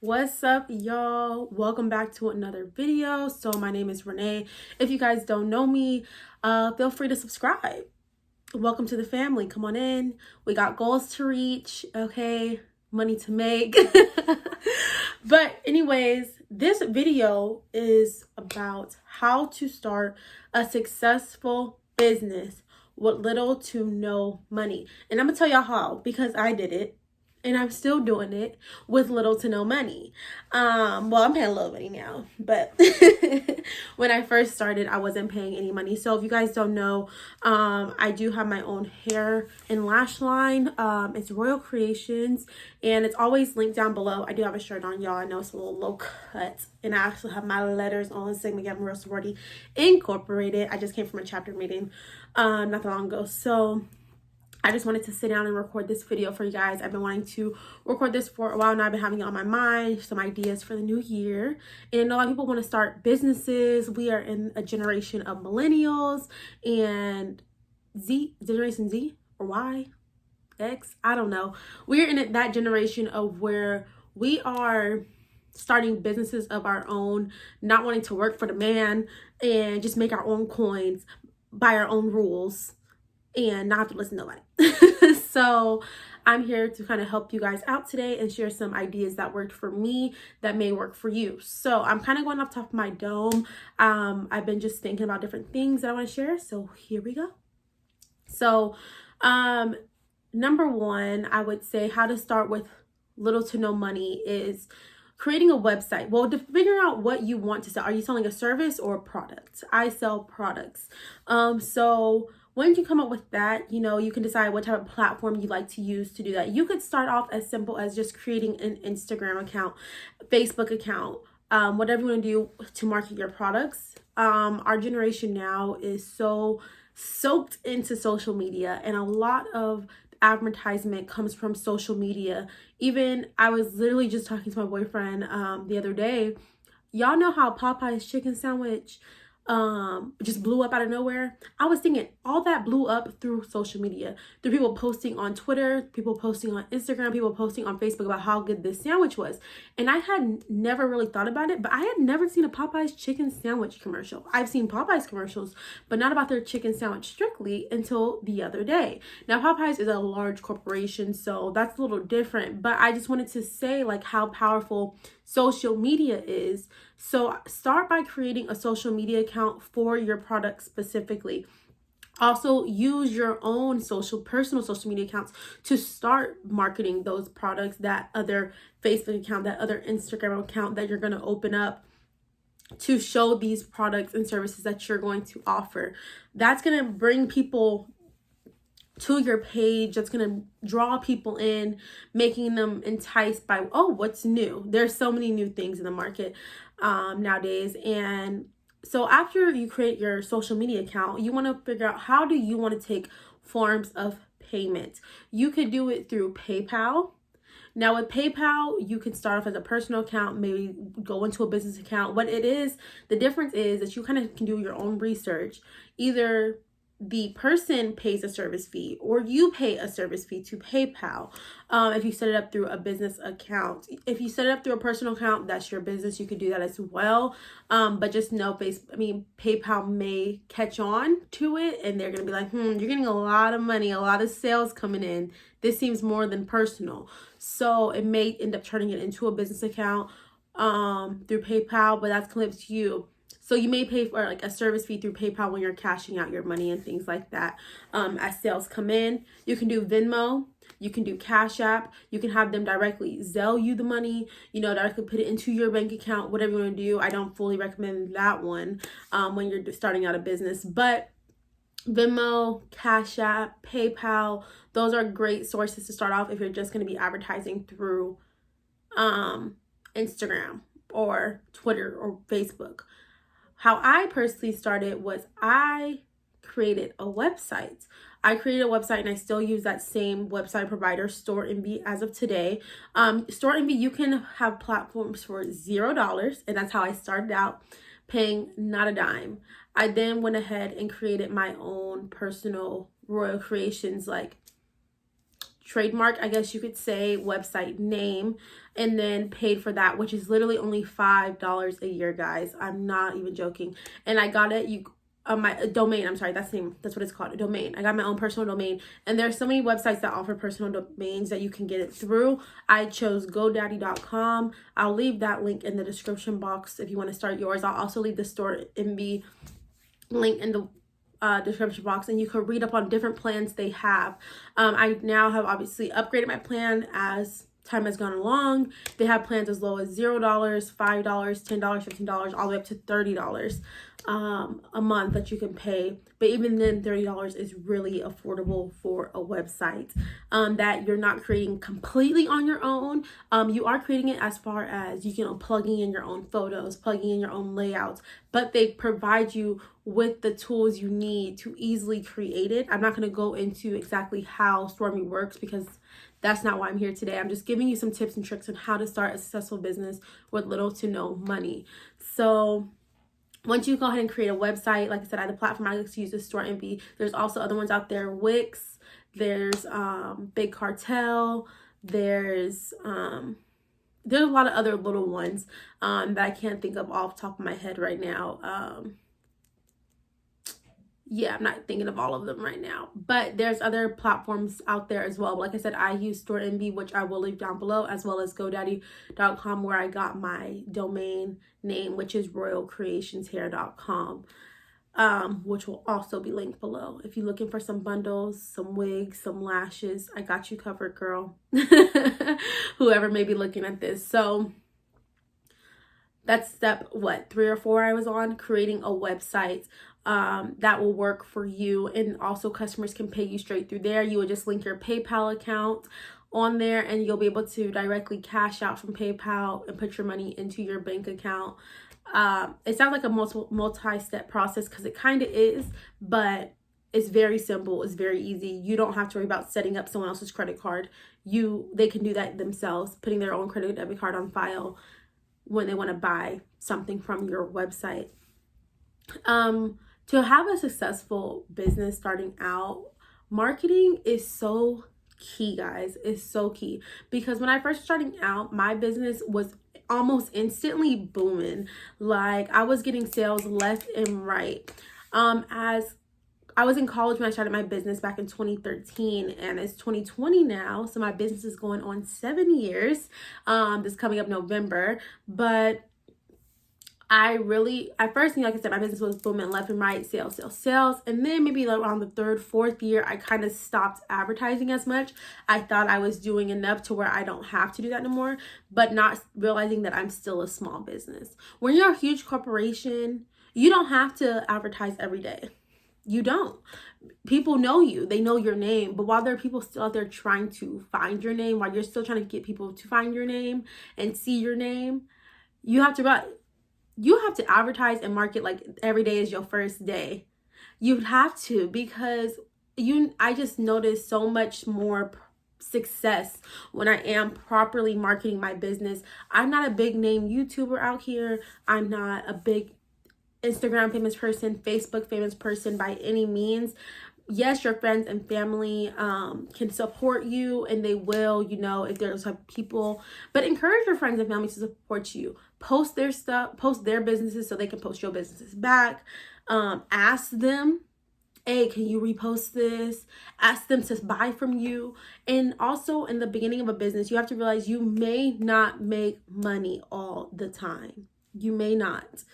What's up, y'all? Welcome back to another video. So my name is Renee. If you guys don't know me, feel free to subscribe. Welcome to the family. Come on in. We got goals to reach, okay? Money to make. But anyways, this video is about how to start a successful business with little to no money. And I'm gonna tell y'all how, because I did it. And I'm still doing it with little to no money. Well, I'm paying a little money now, but when I first started, I wasn't paying any money. So if you guys don't know, I do have my own hair and lash line. It's Royal Creations, and it's always linked down below. I do have a shirt on, y'all. I know it's a little low cut, and I actually have my letters on Sigma Gamma Rho Sorority Incorporated. I just came from a chapter meeting not that long ago, so I just wanted to sit down and record this video for you guys. I've been wanting to record this for a while now. I've been having it on my mind, some ideas for the new year. And I know a lot of people want to start businesses. We are in a generation of millennials and Generation Z or Y, X, I don't know. We're in that generation of where we are starting businesses of our own, not wanting to work for the man and just make our own coins, by our own rules, and not have to listen to nobody. So I'm here to kind of help you guys out today and share some ideas that worked for me that may work for you. So I'm kind of going off top of my dome. I've been just thinking about different things that I want to share. So here we go. So number one, I would say how to start with little to no money is creating a website. Well, to figure out what you want to sell. Are you selling a service or a product? I sell products. So once you come up with that, you can decide what type of platform you like to use to do that. You could start off as simple as just creating an Instagram account, Facebook account, whatever you want to do to market your products. Our generation now is so soaked into social media, and a lot of advertisement comes from social media. Even I was literally just talking to my boyfriend the other day. Y'all know how Popeye's chicken sandwich just blew up out of nowhere? I was thinking all that blew up through social media, through people posting on Twitter, people posting on Instagram, people posting on Facebook about how good this sandwich was. And I had never really thought about it, but I had never seen a Popeye's chicken sandwich commercial. I've seen Popeye's commercials, but not about their chicken sandwich strictly until the other day. Now, Popeye's is a large corporation, so that's a little different, but I just wanted to say like how powerful social media is. So start by creating a social media account for your product specifically. Also use your own personal social media accounts to start marketing those products, that other Facebook account, that other Instagram account that you're going to open up to show these products and services that you're going to offer. That's going to bring people to your page. That's going to draw people in, making them enticed by, oh, what's new? There's so many new things in the market nowadays. And so after you create your social media account, you want to figure out how do you want to take forms of payment. You could do it through PayPal. Now with PayPal, you can start off as a personal account, maybe go into a business account. What it is, the difference is that you kind of can do your own research. Either the person pays a service fee or you pay a service fee to PayPal if you set it up through a business account. If you set it up through a personal account, that's your business. You could do that as well. But just know, PayPal may catch on to it and they're going to be like, you're getting a lot of money, a lot of sales coming in. This seems more than personal. So it may end up turning it into a business account through PayPal, but that's completely up to you. So you may pay for like a service fee through PayPal when you're cashing out your money and things like that as sales come in. You can do Venmo. You can do Cash App. You can have them directly Zelle you the money, directly put it into your bank account, whatever you want to do. I don't fully recommend that one when you're starting out a business. But Venmo, Cash App, PayPal, those are great sources to start off if you're just going to be advertising through Instagram or Twitter or Facebook. How I personally started was I created a website. I created a website and I still use that same website provider, Store Envy, as of today. Store Envy, you can have platforms for $0, and that's how I started out, paying not a dime. I then went ahead and created my own personal Royal Creations trademark, I guess you could say, website name, and then paid for that, which is literally only $5 a year, guys. I'm not even joking. And I got it, my domain, I'm sorry, that's the name, that's what it's called, a domain. I got my own personal domain, and there's so many websites that offer personal domains that you can get it through. I chose GoDaddy.com. I'll leave that link in the description box if you want to start yours. I'll also leave the Store MB link in the description box, and you can read up on different plans they have. I now have obviously upgraded my plan as time has gone along. They have plans as low as $0, $5, $10, $15, all the way up to $30 a month that you can pay. But even then, $30 is really affordable for a website that you're not creating completely on your own. You are creating it as far as you can plugging in your own photos, plugging in your own layouts, but they provide you with the tools you need to easily create it. I'm not going to go into exactly how Stormy works because that's not why I'm here today. I'm just giving you some tips and tricks on how to start a successful business with little to no money. So once you go ahead and create a website, like I said, the platform I like to use is Store MB. There's also other ones out there, Wix, there's Big Cartel, there's a lot of other little ones that I can't think of off the top of my head right now. Yeah, I'm not thinking of all of them right now, but there's other platforms out there as well. Like I said, I use Store MB, which I will leave down below, as well as GoDaddy.com, where I got my domain name, which is royalcreationshair.com, which will also be linked below. If you're looking for some bundles, some wigs, some lashes, I got you covered, girl. Whoever may be looking at this. So that's step, 3 or 4 I was on, creating a website that will work for you. And also customers can pay you straight through there. You would just link your PayPal account on there, and you'll be able to directly cash out from PayPal and put your money into your bank account. It sounds like a multi-step process because it kind of is, but it's very simple. It's very easy. You don't have to worry about setting up someone else's credit card. They can do that themselves, putting their own credit or debit card on file when they want to buy something from your website. To have a successful business starting out, marketing is so key, guys. It's so key, because when I first starting out, my business was almost instantly booming. Like, I was getting sales left and right. As I was in college when I started my business back in 2013, and it's 2020 now, so my business is going on 7 years. This coming up November, but at first, like I said, my business was booming left and right, sales. And then maybe like around the 3rd, 4th year, I kind of stopped advertising as much. I thought I was doing enough to where I don't have to do that anymore, but not realizing that I'm still a small business. When you're a huge corporation, you don't have to advertise every day. You don't. People know you. They know your name. But while there are people still out there trying to find your name, while you're still trying to get people to find your name and see your name, you have to advertise and market like every day is your first day. You'd have to, because I just noticed so much more success when I am properly marketing my business. I'm not a big name YouTuber out here. I'm not a big Instagram famous person, Facebook famous person by any means. Yes, your friends and family can support you, and they will, if there's people, but encourage your friends and family to support you. Post their stuff, post their businesses so they can post your businesses back. Ask them, hey, can you repost this? Ask them to buy from you. And also, in the beginning of a business, you have to realize you may not make money all the time. You may not.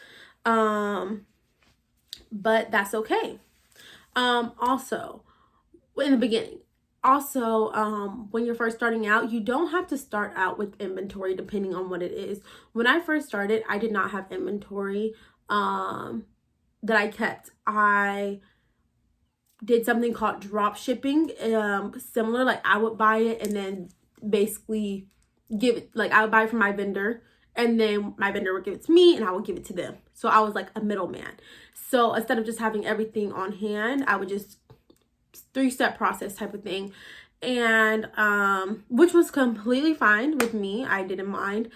But that's okay. Also, in the beginning, when you're first starting out, you don't have to start out with inventory depending on what it is. When I first started, I did not have inventory that I kept. I did something called drop shipping, similar, like I would buy it and then basically give it, like I would buy it from my vendor, and then my vendor would give it to me and I would give it to them. So I was like a middleman. So instead of just having everything on hand, I would just 3-step process type of thing. And which was completely fine with me. I didn't mind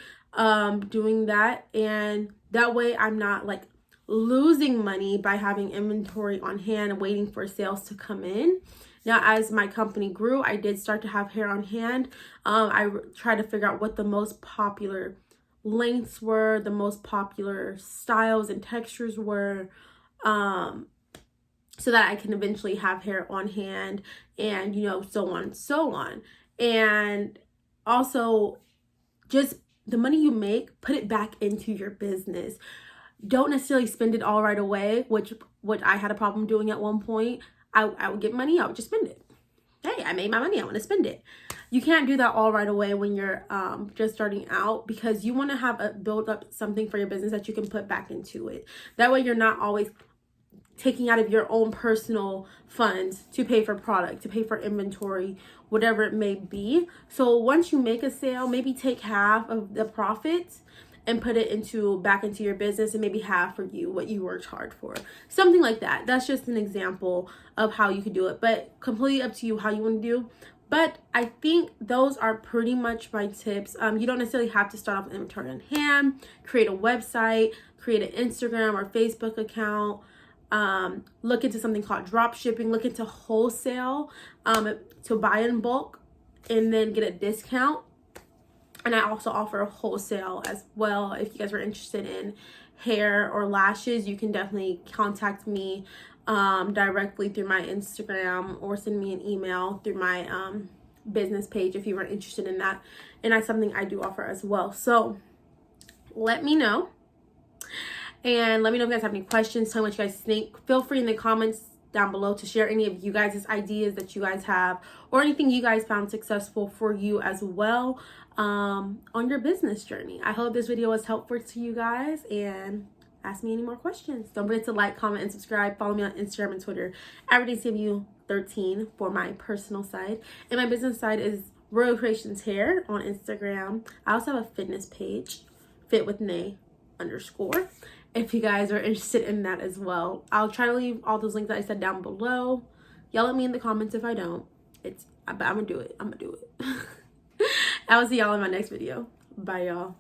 doing that. And that way I'm not like losing money by having inventory on hand and waiting for sales to come in. Now, as my company grew, I did start to have hair on hand. I tried to figure out what the most popular lengths were, the most popular styles and textures were, so that I can eventually have hair on hand, and so on and so on. And also, just the money you make, put it back into your business. Don't necessarily spend it all right away, which I had a problem doing at one point. I would get money, I would just spend it. Hey, I made my money, I want to spend it. You can't do that all right away when you're just starting out, because you want to have build up something for your business that you can put back into it. That way you're not always taking out of your own personal funds to pay for product, to pay for inventory, whatever it may be. So once you make a sale, maybe take half of the profits and put it back into your business, and maybe half for you, what you worked hard for. Something like that. That's just an example of how you could do it, but completely up to you how you want to do. But I think those are pretty much my tips. You don't necessarily have to start off with inventory on hand. Create a website, create an Instagram or Facebook account. Look into something called drop shipping. Look into wholesale, to buy in bulk and then get a discount. And I also offer wholesale as well. If you guys were interested in hair or lashes, you can definitely contact me directly through my Instagram, or send me an email through my business page if you were interested in that. And that's something I do offer as well. So let me know. And let me know if you guys have any questions. Tell me what you guys think. Feel free in the comments down below to share any of you guys' ideas that you guys have, or anything you guys found successful for you as well on your business journey. I hope this video was helpful to you guys, and ask me any more questions. Don't forget to like, comment, and subscribe. Follow me on Instagram and Twitter at ReneeCMU13 for my personal side. And my business side is Royal Creations Hair on Instagram. I also have a fitness page, fitwithrenee_. If you guys are interested in that as well. I'll try to leave all those links that I said down below. Yell at me in the comments if I don't. But I'm gonna do it. I'm gonna do it. I will see y'all in my next video. Bye, y'all.